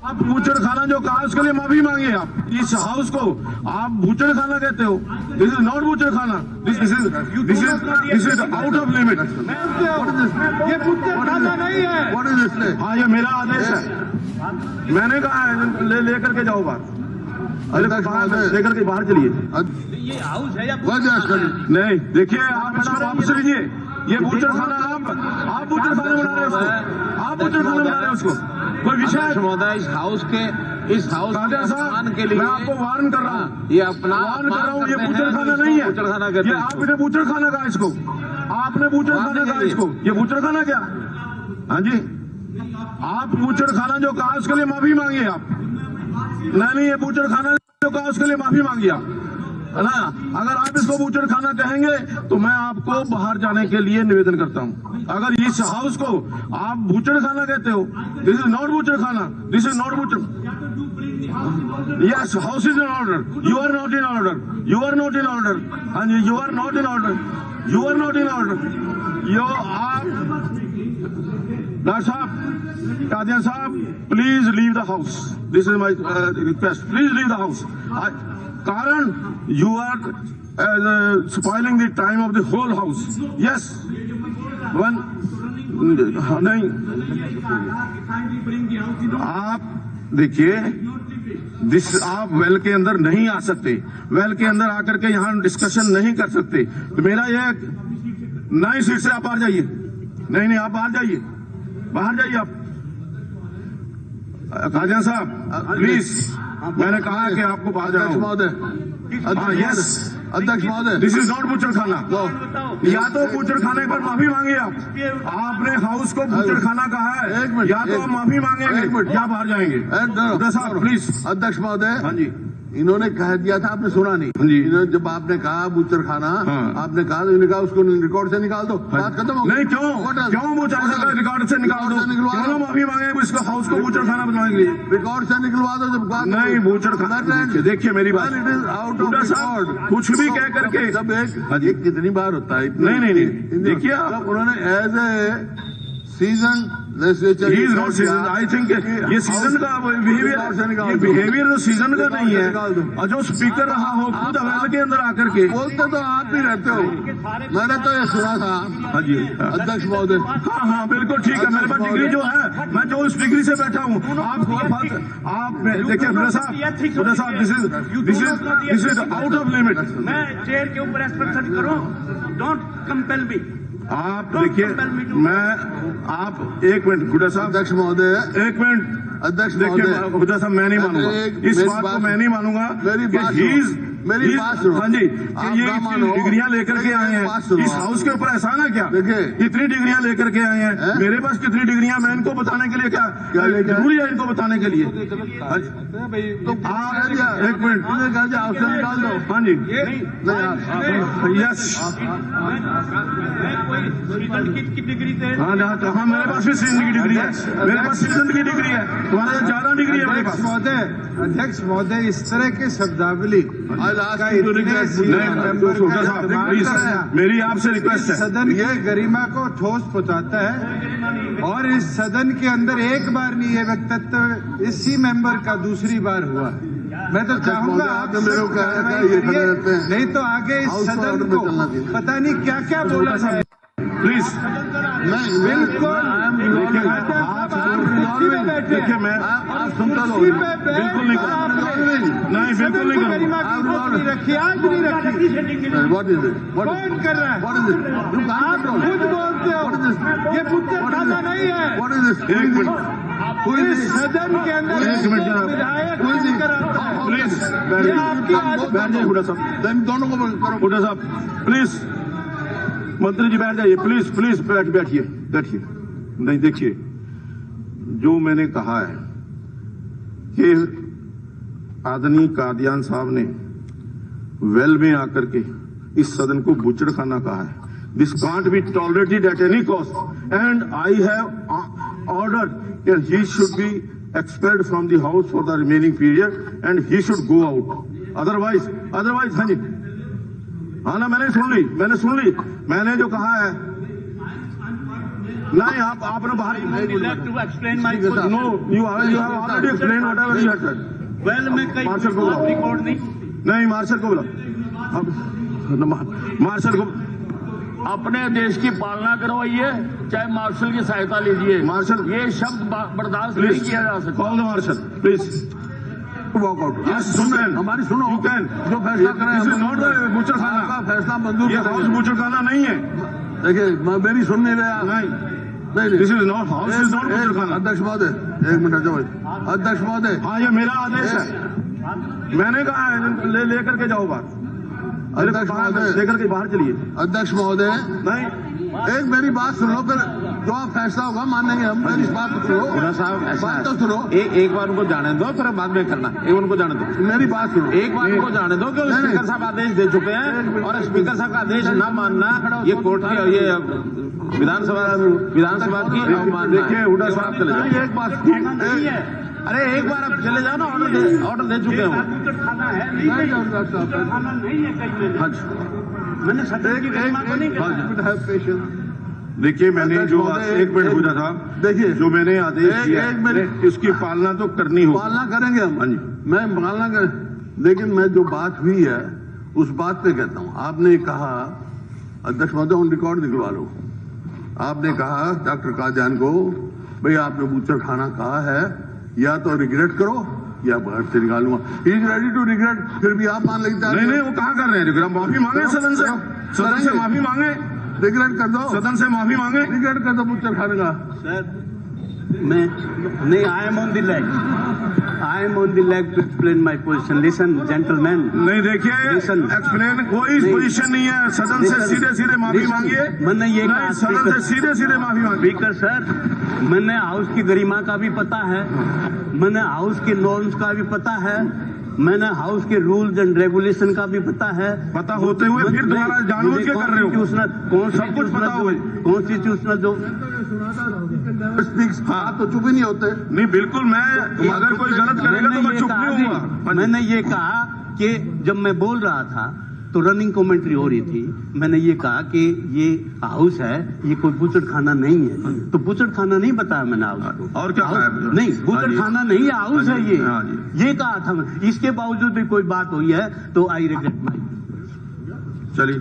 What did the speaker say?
आप बूचड़ खाना जो कहा उसके लिए माफी मांगिए। आप इस हाउस को आप बूचड़ खाना कहते हो। दिस इज नॉट बूचड़ खाना, this is out of limit. ये बूचड़ खाना नहीं है। हाँ, ये मेरा आदेश है। मैंने कहा है लेकर के जाओ बाहर, लेकर के बाहर चलिए। ये हाउस है या नहीं, देखिए आप इसको वापस लीजिए। ये बूचड़ खाना आप बूचड़ खाना बना रहे हो उसको, आप बूचड़ खाना बना रहे हो उसको। कोई विषय महोदय इस हाउस के साहब के लिए मैं आपको वार्न कर रहा हूँ, ये अपना वार्न कर रहा हूँ। ये बूचड़ खाना नहीं है, बूचड़ खाना कहते ये हैं। आपने बूचड़ खाना कहा इसको, आपने बूचड़ खाना कहा इसको। ये बूचड़ खाना क्या? हाँ जी, आप बूचड़ खाना जो कहा उसके लिए माफी मांगिए आप। नहीं, ये बूचड़ खाना जो कहा उसके लिए माफी मांगिए आप, है ना। अगर आप इसको बूचड़ खाना कहेंगे तो मैं आपको बाहर जाने के लिए निवेदन करता हूं। अगर इस हाउस को आप बूचड़ खाना कहते हो, दिस इज नॉट बूचड़ खाना, दिस इज नॉट बूचड़। Yes, house is in order, you are not in order, you are not in order. हाँ जी, you are not in order, you are not in order. यो आप doctor साहब, कादियान साहब, please leave the house. This is my request, please leave the house. कारण you are spoiling the time of the whole house. Yes, one नहीं, आप देखिए आप well के अंदर नहीं आ सकते, वेल के अंदर आकर के यहाँ डिस्कशन नहीं कर सकते। तो मेरा ये नई सीट से आप बाहर जाइए। नहीं, आप बाहर जाइए, बाहर जाइए आप। कादियान साहब प्लीज, मैंने कहा कि आपको बाहर जाना। यस अध्यक्ष महोदय, दिस इज नॉट बूचड़ खाना। या तो बूचड़ खाने पर माफी मांगिए आप, आपने हाउस को बूचड़ खाना कहा है, या तो आप माफी मांगेंगे या बाहर जाएंगे। साहब प्लीज। अध्यक्ष महोदय, हाँ जी, इन्होंने कह दिया था, आपने सुना नहीं। जी, इन्होंने जब आपने कहा बूचड़ खाना, आपने कहा, इन्होंने कहा उसको रिकॉर्ड से निकाल दो, बात खत्म हो गई। नहीं, क्यों वो चाहता है रिकॉर्ड से निकाल दो? क्यों माफी मांगे इसको हाउस को बूचड़ खाना बनवाने के लिए? रिकॉर्ड से निकलवा दो जब बात नहीं, बूचड़ खाना। देखिए मेरी बात, it is out of record. कुछ भी कह करके जब एक कितनी बार होता है? नहीं, देखिए उन्होंने as a season I think ये सीजन का बिहेवियर तो सीजन का नहीं है। और जो स्पीकर रहा हो खुद अवेल के अंदर आकर के बोलते तो आप ही रहते हो। मैंने तो ये सुना था। हाँ जी, अध्यक्ष महोदय। हाँ, बिल्कुल ठीक है। मेरे पास डिग्री जो है, मैं जो उस डिग्री से बैठा हूँ। आप देखिए हुड्डा साहब, this is out of limit. मैं चेयर के ऊपर एक्सप्रेशन करूं, डोंट कंपेल मी। आप देखिए, आप एक मिनट हुड्डा साहब। अध्यक्ष महोदय, एक मिनट। अध्यक्ष देखिए हुड्डा साहब, मैं नहीं मानूंगा इस बात को, मैं नहीं मानूंगा। मेरी बात सुनो। हाँ जी, ये डिग्रियां लेकर के आए हैं इस हाउस के ऊपर, एहसान है क्या? देखिए कितनी डिग्रियां लेकर के आए हैं, मेरे पास कितनी डिग्रियां, मैं इनको बताने के लिए क्या जरूरी है इनको बताने के लिए? तो आप एक मिनट, ऑप्शन निकाल दो। हाँ जी, यस, की डिग्री से हाँ मेरे पास भी सीजन की डिग्री है, मेरे पास सीजन की डिग्री है, तुम्हारे ज्यादा डिग्री है मेरे पास। अध्यक्ष महोदय, इस तरह के शब्दावली मेरी आपसे रिक्वेस्ट है, सदन की गरिमा को ठोस पहुंचाता है। और इस सदन के अंदर एक बार नहीं ये वक्तव्य इसी मेंबर का दूसरी बार हुआ। मैं तो चाहूंगा आप नहीं तो आगे इस सदन को पता नहीं क्या क्या बोला जाए। प्लीज, बिल्कुल देखिए मैं सुनता रहो, बिल्कुल नहीं बिल्कुल नहीं गरिमा नहीं रखी, आज नहीं रखी। कौन कर रहा है? आप खुद बोलते हो ये बूचड़ खाना नहीं है। एक मिनट, इस सदन के अंदर एक मिनट विधायक प्लीज बैठ जाइए हुड्डा साहब, दोनों को करो। हुड्डा साहब प्लीज, मंत्री जी बैठ जाइए, प्लीज बैठिए। नहीं, देखिए जो मैंने कहा है कि आदरणीय कादियान साहब ने वेल में आकर के इस सदन को बूचड़ खाना कहा है। This can't be tolerated at any cost and I have ordered that he should be expelled from the house for the remaining period and he should go out. Otherwise, हाँ जी, हाँ ना, मैंने सुन ली, मैंने जो कहा है। नहीं आपने बाहर left to explain my ठीक है, position. No you have already explain whatever you had said. Well, मैं कई मार्शल को बात रिकॉर्ड नहीं। नहीं मार्शल को बोला अब मार्शल को अपने देश की पालना करवाइए, चाहे मार्शल की सहायता लीजिए। मार्शल ये शब्द बर्दाश्त नहीं प्लीज किया जा सकता। Call the marshal please walkout Yes, you can. हमारी सुनो You can. जो फैसला करें This is not a butcher खाना। आपका फैसला मंजूर ये हाउस करेंगे। बूचर खाना नहीं है। देखिए मेरी सुन नहीं रहे आप। नहीं this is not house is not butcher खाना। अध्यक्ष महोदय एक मिनट जाओ अध्यक्ष महोदय हाँ ये मेरा आदेश है। मैंने कहा है लेकर के जाओ बाहर। अध्यक्ष महोदय लेकर के बाहर चलिए। अध्यक्ष महोदय नहीं एक मेरी बात सुनो फिर जो आप फैसला होगा मानेंगे हम। मेरी बात तो सुनो साहब ऐसा बात तो सुनो एक बार उनको जाने दो, फिर बाद में करना। एक उनको जाने दो, मेरी बात सुनो एक बार उनको जाने दो कि स्पीकर साहब आदेश दे चुके हैं, और स्पीकर साहब का आदेश ना मानना ये कोर्ट की ये विधानसभा की अवमानना है। देखिए हुड्डा साहब चले जाओ। एक बात नहीं है। अरे एक बार आप चले जाओ ना, ऑर्डर दे चुके हो। बूचड़ खाना है नहीं, बूचड़ खाना नहीं है कहीं में। हाँ मैंने सदन की गरिमा को नहीं कहा। देखिए मैंने जो एक मिनट पूछा था, देखिए जो मैंने आदेश दिया एक मिनट इसकी पालना तो करनी होगी। पालना करेंगे हम। हाँ जी। मैं पालना कर लेकिन मैं जो बात हुई है उस बात पे कहता हूँ। आपने कहा अध्यक्ष महोदय ऑन रिकॉर्ड निकलवा लो। आपने कहा डॉक्टर कादियान को भाई आपने बूचर खाना कहा है, या तो रिग्रेट करो या घर से निकालूंगा। He is ready to regret. फिर भी आप मान लेते हैं नहीं वो कहाँ कर रहे हैं? माफी मांगे सदन से माफी मांगे, रिग्रेट कर दो। सदन से माफी मांगे। रिग्रेट कर दो बूचर खाने का। सर मैं नहीं, I am on the leg, I am on the leg to explain my position. Listen gentleman. नहीं देखिए Listen. एक्सप्लेन कोई पोजीशन नहीं है। सदन से सीधे माफी मांगिए। मैंने ये कहा सदन से सीधे माफी मांगिए। स्पीकर सर, मैंने हाउस की गरिमा का भी पता है, मैंने हाउस के नॉर्म्स का भी पता है, मैंने हाउस के रूल्स एंड रेगुलेशन का भी पता है। पता होते हुए फिर दोबारा जानबूझ के कर रहे हो। सब कुछ पता हुआ। कॉन्स्टिट्यूशनल जो हाँ तो चुप ही नहीं होते। नहीं बिल्कुल मैं अगर कोई गलत करेगा तो मैं चुप नहीं होऊंगा। मैंने ये कहा कि जब मैं बोल रहा था तो रनिंग कमेंट्री हो रही थी। मैंने ये कहा कि ये हाउस है, ये कोई बूचड़ खाना नहीं है। तो बूचड़ खाना नहीं बताया मैंने हाउस को। और क्या खाया? नहीं बूचड़ खाना नहीं है, हाउस है ये। हाँ जी। ये कहा था मैं। इसके बावजूद भी कोई बात हुई है तो आई रिग्रेट माई। चलिए।